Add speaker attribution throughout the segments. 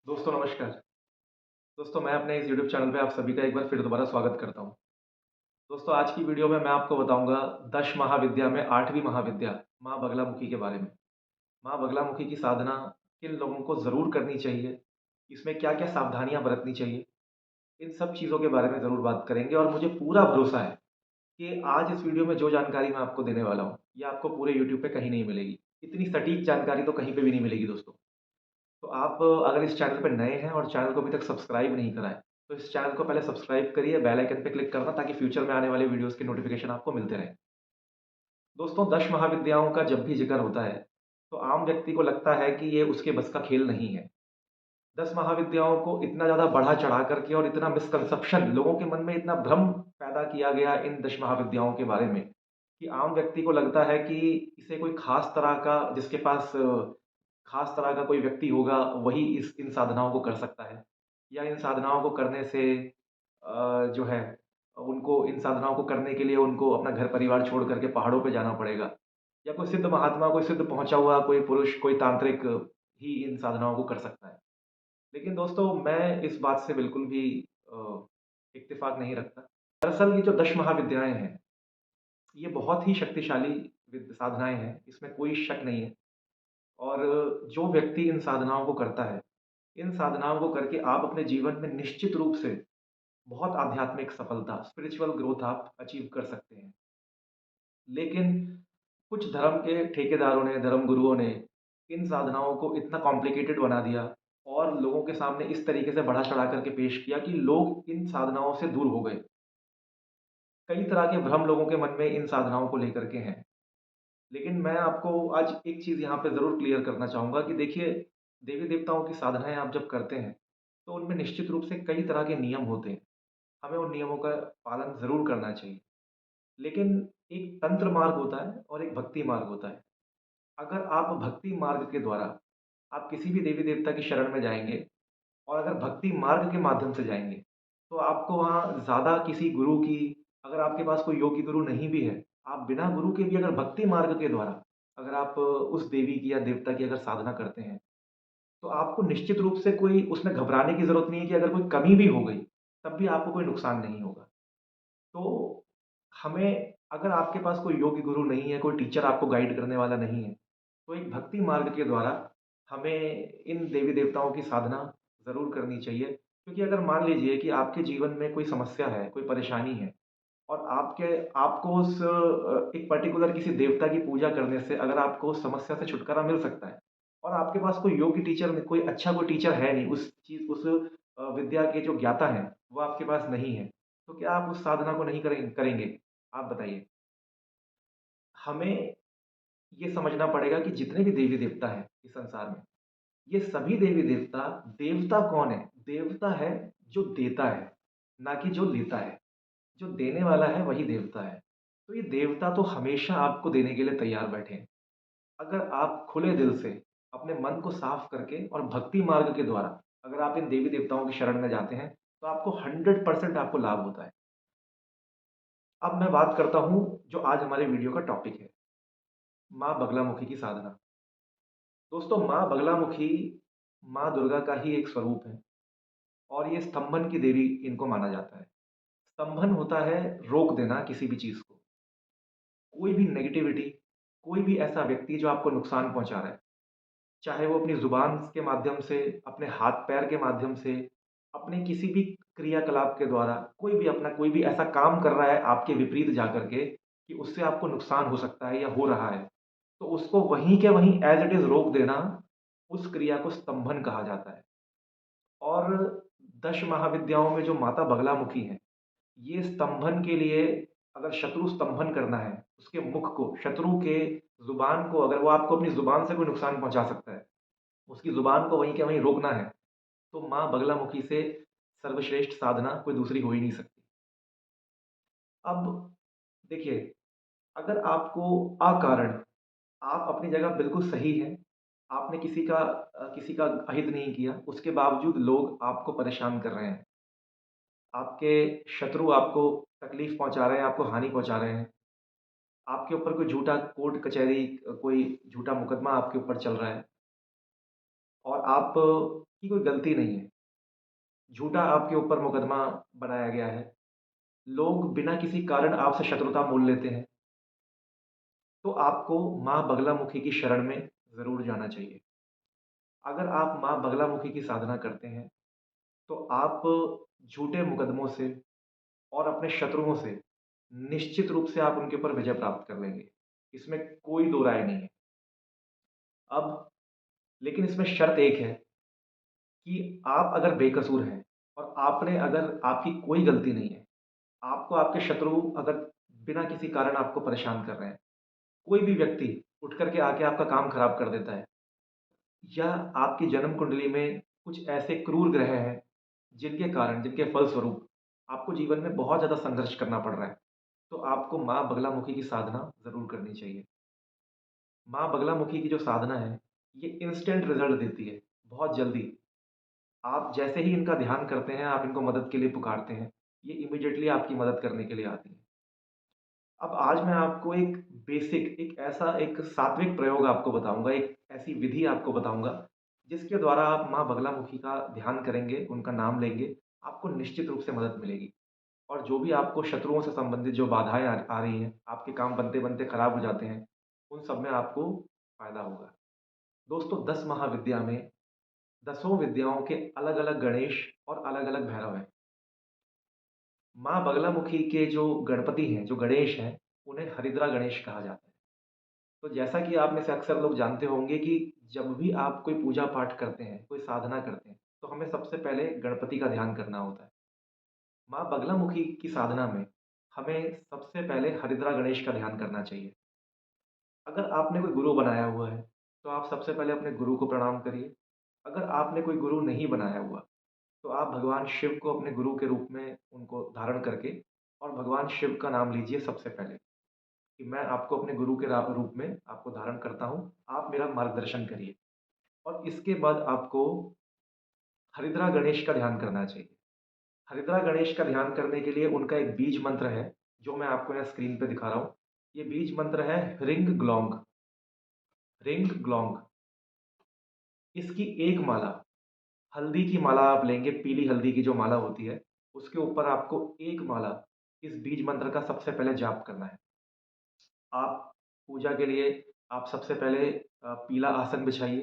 Speaker 1: दोस्तों नमस्कार। दोस्तों मैं अपने इस यूट्यूब चैनल पे आप सभी का एक बार फिर दोबारा स्वागत करता हूँ। दोस्तों आज की वीडियो में मैं आपको बताऊँगा दश महाविद्या में 8वीं महाविद्या माँ बगलामुखी के बारे में। माँ बगलामुखी की साधना किन लोगों को ज़रूर करनी चाहिए, इसमें क्या-क्या सावधानियाँ बरतनी चाहिए, इन सब चीज़ों के बारे में ज़रूर बात करेंगे और मुझे पूरा भरोसा है कि आज इस वीडियो में जो जानकारी मैं आपको देने वाला हूँ, ये आपको पूरे यूट्यूब पे कहीं नहीं मिलेगी। इतनी सटीक जानकारी तो कहीं पे भी नहीं मिलेगी दोस्तों। तो आप अगर इस चैनल पे नए हैं और चैनल को अभी तक सब्सक्राइब नहीं करा है, तो इस चैनल को पहले सब्सक्राइब करिए, बेल आइकन पे क्लिक करना ताकि फ्यूचर में आने वाले वीडियोज़ के नोटिफ़िकेशन आपको मिलते रहें। दोस्तों 10 महाविद्याओं का जब भी ज़िक्र होता है, तो आम व्यक्ति को लगता है कि ये उसके बस का खेल नहीं है। 10 महाविद्याओं को इतना ज़्यादा बढ़ा-चढ़ा करके और इतना मिसकंसेप्शन लोगों के मन में इतना भ्रम पैदा किया गया इन 10 महाविद्याओं के बारे में, कि आम व्यक्ति को लगता है कि इसे कोई ख़ास तरह का जिसके पास ख़ास तरह का कोई व्यक्ति होगा, वही इस इन साधनाओं को कर सकता है या इन साधनाओं को करने से जो है उनको इन साधनाओं को करने के लिए उनको अपना घर-परिवार छोड़ कर के पहाड़ों पे जाना पड़ेगा या कोई सिद्ध महात्मा, कोई सिद्ध पहुँचा हुआ कोई पुरुष, कोई तांत्रिक ही इन साधनाओं को कर सकता है। लेकिन दोस्तों मैं इस बात से बिल्कुल भी इत्तेफ़ाक नहीं रखता। दरअसल ये जो 10 महाविद्याएँ हैं, ये बहुत ही शक्तिशाली साधनाएँ हैं, इसमें कोई शक नहीं है। और जो व्यक्ति इन साधनाओं को करता है, इन साधनाओं को करके आप अपने जीवन में निश्चित रूप से बहुत आध्यात्मिक सफलता, स्पिरिचुअल ग्रोथ आप अचीव कर सकते हैं। लेकिन कुछ धर्म के ठेकेदारों ने, धर्म गुरुओं ने इन साधनाओं को इतना कॉम्प्लिकेटेड बना दिया और लोगों के सामने इस तरीके से बढ़ा-चढ़ा करके पेश किया कि लोग इन साधनाओं से दूर हो गए। कई तरह के भ्रम लोगों के मन में इन साधनाओं को लेकर के हैं। लेकिन मैं आपको आज एक चीज़ यहाँ पे ज़रूर क्लियर करना चाहूँगा कि देखिए, देवी-देवताओं की साधनाएँ आप जब करते हैं, तो उनमें निश्चित रूप से कई तरह के नियम होते हैं। हमें उन नियमों का पालन ज़रूर करना चाहिए। लेकिन एक तंत्र मार्ग होता है और एक भक्ति मार्ग होता है। अगर आप भक्ति मार्ग के द्वारा आप किसी भी देवी-देवता की शरण में जाएँगे और अगर भक्ति मार्ग के माध्यम से जाएँगे, तो आपको वहाँ ज़्यादा किसी गुरु की अगर आपके पास कोई योग्य गुरु नहीं भी है, आप बिना गुरु के भी अगर भक्ति मार्ग के द्वारा अगर आप उस देवी की या देवता की अगर साधना करते हैं, तो आपको निश्चित रूप से कोई उसमें घबराने की ज़रूरत नहीं है कि अगर कोई कमी भी हो गई, तब भी आपको कोई नुकसान नहीं होगा। तो हमें अगर आपके पास कोई योग्य गुरु नहीं है, कोई टीचर आपको गाइड करने वाला नहीं है, तो एक भक्ति मार्ग के द्वारा हमें इन देवी-देवताओं की साधना ज़रूर करनी चाहिए। क्योंकि अगर मान लीजिए कि आपके जीवन में कोई समस्या है, कोई परेशानी है और आपको उस एक पर्टिकुलर किसी देवता की पूजा करने से अगर आपको उस समस्या से छुटकारा मिल सकता है और आपके पास कोई योग्य टीचर कोई अच्छा कोई टीचर है नहीं, उस विद्या के जो ज्ञाता हैं, वो आपके पास नहीं है, तो क्या आप उस साधना को नहीं करेंगे? आप बताइए। हमें ये समझना पड़ेगा कि जितने भी देवी-देवता हैं इस संसार में, ये सभी देवी-देवता, देवता कौन है? देवता है जो देता है, ना कि जो लेता है। जो देने वाला है वही देवता है। तो ये देवता तो हमेशा आपको देने के लिए तैयार बैठे हैं। अगर आप खुले दिल से अपने मन को साफ करके और भक्ति मार्ग के द्वारा अगर आप इन देवी-देवताओं की शरण में जाते हैं, तो आपको 100% आपको लाभ होता है। अब मैं बात करता हूँ जो आज हमारे वीडियो का टॉपिक है, माँ बगलामुखी की साधना। दोस्तों माँ बगलामुखी माँ दुर्गा का ही एक स्वरूप है और ये स्तंभन की देवी इनको माना जाता है। स्तंभन होता है रोक देना किसी भी चीज़ को। कोई भी नेगेटिविटी, कोई भी ऐसा व्यक्ति जो आपको नुकसान पहुँचा रहा है, चाहे वो अपनी ज़ुबान के माध्यम से, अपने हाथ-पैर के माध्यम से, अपने किसी भी क्रियाकलाप के द्वारा, कोई भी ऐसा काम कर रहा है आपके विपरीत जाकर के कि उससे आपको नुकसान हो सकता है या हो रहा है, तो उसको वहीं के वहीं एज़ इट इज़ रोक देना, उस क्रिया को स्तंभन कहा जाता है। और दश महाविद्याओं में जो माता बगलामुखी हैं, ये स्तंभन के लिए अगर शत्रु स्तंभन करना है, उसके मुख को, शत्रु के ज़ुबान को अगर वो आपको अपनी ज़ुबान से कोई नुकसान पहुँचा सकता है, उसकी ज़ुबान को वहीं के वहीं रोकना है, तो माँ बगलामुखी से सर्वश्रेष्ठ साधना कोई दूसरी हो ही नहीं सकती। अब देखिए, अगर आपको अकारण आप अपनी जगह बिल्कुल सही हैं, आपने किसी का अहित नहीं किया, उसके बावजूद लोग आपको परेशान कर रहे हैं। आपके शत्रु आपको तकलीफ़ पहुँचा रहे हैं, आपको हानि पहुँचा रहे हैं। आपके ऊपर कोई झूठा कोर्ट कचहरी कोई झूठा मुकदमा आपके ऊपर चल रहा है और आप की कोई गलती नहीं है। झूठा आपके ऊपर मुकदमा बनाया गया है। लोग बिना किसी कारण आपसे शत्रुता मोल लेते हैं। तो आपको माँ बगलामुखी की शरण में ज़रूर जाना चाहिए। अगर आप माँ बगलामुखी की साधना करते हैं, तो आप झूठे मुकदमों से और अपने शत्रुओं से निश्चित रूप से आप उनके ऊपर विजय प्राप्त कर लेंगे। इसमें कोई दो राय नहीं है। अब लेकिन इसमें शर्त एक है कि आप अगर बेकसूर हैं और आपने अगर आपकी कोई गलती नहीं है, आपको आपके शत्रु अगर बिना किसी कारण आपको परेशान कर रहे हैं, कोई भी व्यक्ति उठ कर के आके आपका काम खराब कर देता है या आपकी जन्म कुंडली में कुछ ऐसे क्रूर ग्रह हैं, जिनके कारण, जिनके फलस्वरूप आपको जीवन में बहुत ज़्यादा संघर्ष करना पड़ रहा है, तो आपको माँ बगलामुखी की साधना ज़रूर करनी चाहिए। माँ बगलामुखी की जो साधना है, ये इंस्टेंट रिज़ल्ट देती है, बहुत जल्दी। आप जैसे ही इनका ध्यान करते हैं, आप इनको मदद के लिए पुकारते हैं, ये इमीडिएटली आपकी मदद करने के लिए आती हैं। अब आज मैं आपको एक बेसिक, एक सात्विक प्रयोग आपको बताऊँगा, एक ऐसी विधि आपको बताऊँगा, जिसके द्वारा आप माँ बगलामुखी का ध्यान करेंगे, उनका नाम लेंगे, आपको निश्चित रूप से मदद मिलेगी। और जो भी आपको शत्रुओं से संबंधित जो बाधाएँ आ रही हैं, आपके काम बनते-बनते खराब हो जाते हैं, उन सब में आपको फ़ायदा होगा। दोस्तों 10 महाविद्या में, दसों विद्याओं के अलग-अलग गणेश और अलग-अलग भैरव हैं। माँ बगलामुखी के जो गणपति हैं, जो गणेश हैं, उन्हें हरिद्रा गणेश कहा जाता है। तो जैसा कि आप में से अक्सर लोग जानते होंगे कि जब भी आप कोई पूजा-पाठ करते हैं, कोई साधना करते हैं, तो हमें सबसे पहले गणपति का ध्यान करना होता है। माँ बगलामुखी की साधना में हमें सबसे पहले हरिद्रा गणेश का ध्यान करना चाहिए। अगर आपने कोई गुरु बनाया हुआ है, तो आप सबसे पहले अपने गुरु को प्रणाम करिए। अगर आपने कोई गुरु नहीं बनाया हुआ, तो आप भगवान शिव को अपने गुरु के रूप में उनको धारण करके और भगवान शिव का नाम लीजिए सबसे पहले, कि मैं आपको अपने गुरु के रूप में आपको धारण करता हूँ, आप मेरा मार्गदर्शन करिए। और इसके बाद आपको हरिद्रा गणेश का ध्यान करना चाहिए। हरिद्रा गणेश का ध्यान करने के लिए उनका एक बीज मंत्र है, जो मैं आपको यहाँ स्क्रीन पे दिखा रहा हूँ। ये बीज मंत्र है ह्रींग ग्लॉन्ग, ह्रींग ग्लॉन्ग। इसकी एक माला, हल्दी की माला आप लेंगे, पीली हल्दी की जो माला होती है, उसके ऊपर आपको एक माला इस बीज मंत्र का सबसे पहले जाप करना है। आप पूजा के लिए आप सबसे पहले पीला आसन बिछाइए।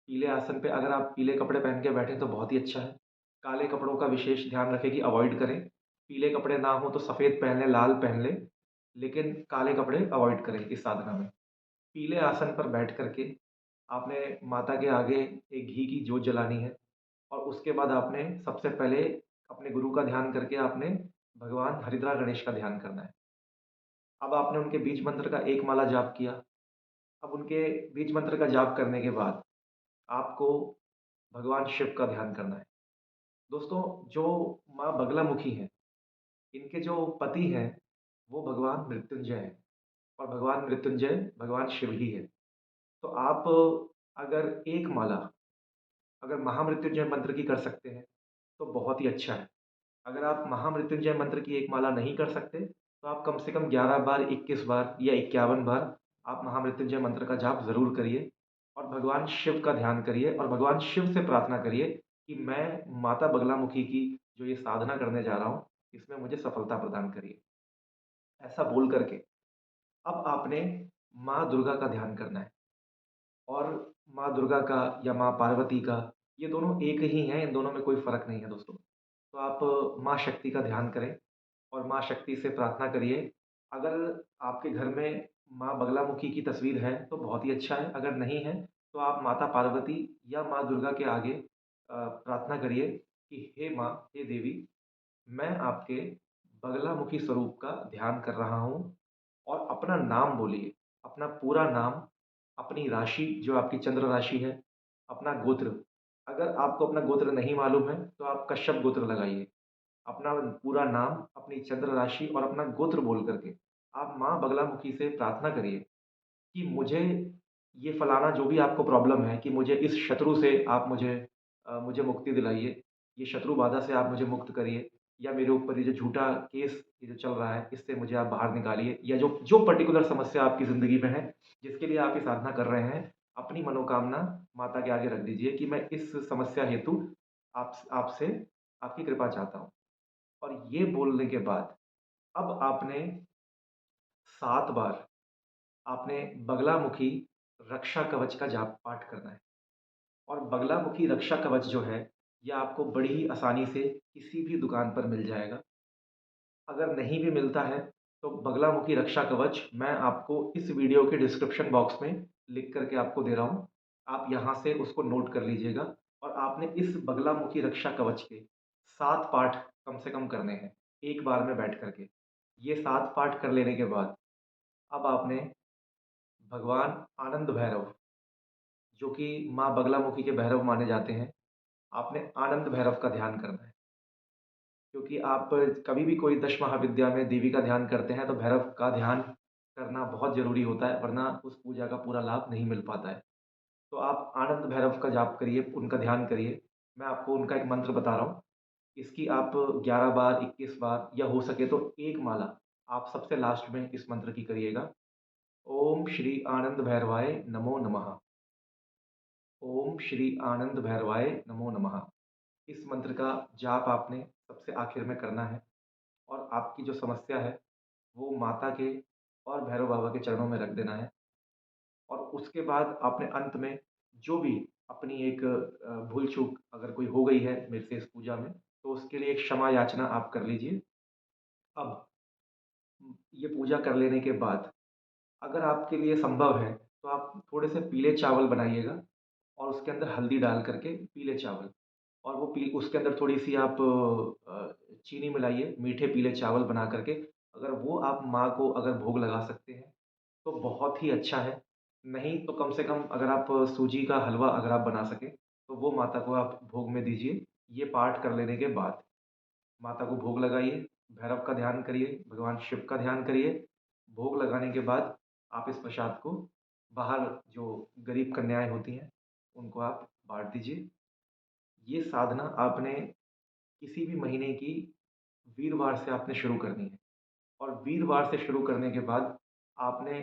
Speaker 1: पीले आसन पे अगर आप पीले कपड़े पहन के बैठें तो बहुत ही अच्छा है। काले कपड़ों का विशेष ध्यान रखें कि अवॉइड करें। पीले कपड़े ना हो तो सफ़ेद पहन लें, लाल पहन लें, लेकिन काले कपड़े अवॉइड करें इस साधना में। पीले आसन पर बैठ कर के आपने माता के आगे एक घी की जोत जलानी है और उसके बाद आपने सबसे पहले अपने गुरु का ध्यान करके आपने भगवान हरिद्रा गणेश का ध्यान करना है। अब आपने उनके बीज मंत्र का एक माला जाप किया। अब उनके बीज मंत्र का जाप करने के बाद आपको भगवान शिव का ध्यान करना है। दोस्तों, जो माँ बगलामुखी हैं, इनके जो पति हैं, वो भगवान मृत्युंजय हैं और भगवान मृत्युंजय भगवान शिव ही हैं। तो आप अगर एक माला अगर महामृत्युंजय मंत्र की कर सकते हैं, तो बहुत ही अच्छा है। अगर आप महामृत्युंजय मंत्र की एक माला नहीं कर सकते, तो आप कम से कम 11 बार, 21 बार या 51 बार आप महामृत्युंजय मंत्र का जाप ज़रूर करिए और भगवान शिव का ध्यान करिए और भगवान शिव से प्रार्थना करिए कि मैं माता बगलामुखी की जो ये साधना करने जा रहा हूँ, इसमें मुझे सफलता प्रदान करिए। ऐसा बोल कर के अब आपने माँ दुर्गा का ध्यान करना है और माँ दुर्गा का या माँ पार्वती का, ये दोनों एक ही हैं, इन दोनों में कोई फ़र्क नहीं है दोस्तों। तो आप माँ शक्ति का ध्यान करें और माँ शक्ति से प्रार्थना करिए। अगर आपके घर में माँ बगलामुखी की तस्वीर है, तो बहुत ही अच्छा है, अगर नहीं है, तो आप माता पार्वती या माँ दुर्गा के आगे प्रार्थना करिए कि हे माँ, हे देवी, मैं आपके बगलामुखी स्वरूप का ध्यान कर रहा हूँ और अपना नाम बोलिए, अपना पूरा नाम, अपनी राशि जो आपकी चंद्र राशि है, अपना गोत्र। अगर आपको अपना गोत्र नहीं मालूम है, तो आप कश्यप गोत्र लगाइए। अपना पूरा नाम, अपनी चंद्र राशि और अपना गोत्र बोल करके आप माँ बगलामुखी से प्रार्थना करिए कि मुझे ये फलाना जो भी आपको प्रॉब्लम है कि मुझे इस शत्रु से आप मुझे मुक्ति दिलाइए, ये शत्रु बाधा से आप मुझे मुक्त करिए या मेरे ऊपर ये जो झूठा केस ये जो चल रहा है, इससे मुझे आप बाहर निकालिए या जो जो पर्टिकुलर समस्या आपकी ज़िंदगी में है, जिसके लिए आप ये साधना कर रहे हैं, अपनी मनोकामना माता के आगे रख दीजिए कि मैं इस समस्या हेतु आपसे आपकी कृपा चाहता हूँ। और ये बोलने के बाद अब आपने 7 बार आपने बगलामुखी रक्षा कवच का जाप पाठ करना है। और बगलामुखी रक्षा कवच जो है, ये आपको बड़ी ही आसानी से किसी भी दुकान पर मिल जाएगा। अगर नहीं भी मिलता है, तो बगलामुखी रक्षा कवच मैं आपको इस वीडियो के डिस्क्रिप्शन बॉक्स में लिख करके आपको दे रहा हूँ। आप यहाँ से उसको नोट कर लीजिएगा और आपने इस बगलामुखी रक्षा कवच के 7 पाठ कम से कम करने हैं, एक बार में बैठ कर के। ये 7 पाठ कर लेने के बाद अब आपने भगवान आनंद भैरव, जो कि माँ बगलामुखी के भैरव माने जाते हैं, आपने आनंद भैरव का ध्यान करना है। क्योंकि आप कभी भी कोई दश महाविद्या में देवी का ध्यान करते हैं तो भैरव का ध्यान करना बहुत ज़रूरी होता है, वरना उस पूजा का पूरा लाभ नहीं मिल पाता है। तो आप आनंद भैरव का जाप करिए, उनका ध्यान करिए। मैं आपको उनका एक मंत्र बता रहा हूँ। इसकी आप 11 बार, 21 बार या हो सके तो एक माला आप सबसे लास्ट में इस मंत्र की करिएगा। ओम श्री आनंद भैरवाय नमो नमः। ओम श्री आनंद भैरवाय नमो नमः। इस मंत्र का जाप आपने सबसे आखिर में करना है और आपकी जो समस्या है, वो माता के और भैरव बाबा के चरणों में रख देना है। और उसके बाद आपने अंत में जो भी अपनी एक भूल-चूक अगर कोई हो गई है मेरे से इस पूजा में, तो उसके लिए एक क्षमा याचना आप कर लीजिए। अब ये पूजा कर लेने के बाद अगर आपके लिए संभव है, तो आप थोड़े से पीले चावल बनाइएगा और उसके अंदर हल्दी डाल कर के पीले चावल, और वो पी उसके अंदर थोड़ी-सी आप चीनी मिलाइए, मीठे पीले चावल बना कर के, अगर वो आप माँ को अगर भोग लगा सकते हैं, तो बहुत ही अच्छा है। नहीं तो कम से कम अगर आप सूजी का हलवा अगर आप बना सकें, तो वो माता को आप भोग में दीजिए। ये पाठ कर लेने के बाद माता को भोग लगाइए, भैरव का ध्यान करिए, भगवान शिव का ध्यान करिए। भोग लगाने के बाद आप इस प्रसाद को बाहर जो गरीब कन्याएँ होती हैं, उनको आप बाँट दीजिए। ये साधना आपने किसी भी महीने की वीरवार से आपने शुरू करनी है और वीरवार से शुरू करने के बाद आपने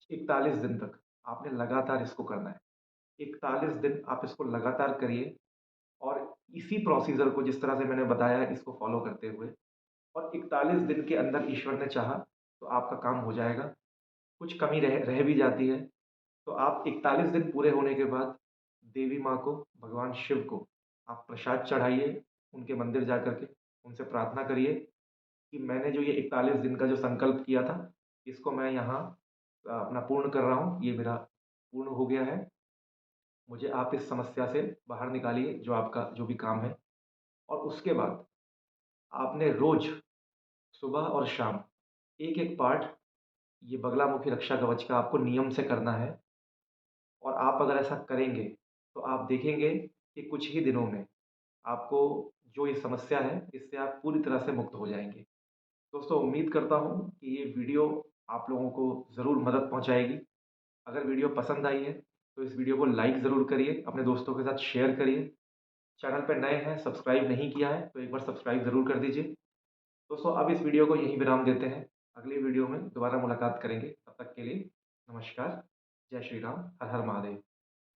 Speaker 1: 41 दिन तक आपने लगातार इसको करना है। 41 दिन आप इसको लगातार करिए और इसी प्रोसीजर को जिस तरह से मैंने बताया है इसको फ़ॉलो करते हुए, और 41 दिन के अंदर ईश्वर ने चाहा तो आपका काम हो जाएगा। कुछ कमी रह रह भी जाती है, तो आप 41 दिन पूरे होने के बाद देवी माँ को, भगवान शिव को आप प्रसाद चढ़ाइए, उनके मंदिर जा कर के, उनसे प्रार्थना करिए कि मैंने जो ये 41 दिन का जो संकल्प किया था, इसको मैं यहाँ अपना पूर्ण कर रहा हूँ, ये मेरा पूर्ण हो गया है। मुझे आप इस समस्या से बाहर निकालिए, जो आपका जो भी काम है। और उसके बाद आपने रोज़ सुबह और शाम एक-एक पाठ ये बगलामुखी रक्षा कवच का आपको नियम से करना है। और आप अगर ऐसा करेंगे, तो आप देखेंगे कि कुछ ही दिनों में आपको जो ये समस्या है, इससे आप पूरी तरह से मुक्त हो जाएँगे। दोस्तों, उम्मीद करता हूँ कि ये वीडियो आप लोगों को ज़रूर मदद पहुँचाएगी। अगर वीडियो पसंद आई है, तो इस वीडियो को लाइक ज़रूर करिए, अपने दोस्तों के साथ शेयर करिए। चैनल पे नए हैं, सब्सक्राइब नहीं किया है, तो एक बार सब्सक्राइब ज़रूर कर दीजिए। दोस्तों, अब इस वीडियो को यहीं विराम देते हैं। अगली वीडियो में दोबारा मुलाकात करेंगे। तब तक के लिए नमस्कार। जय श्री राम। हर हर महादेव।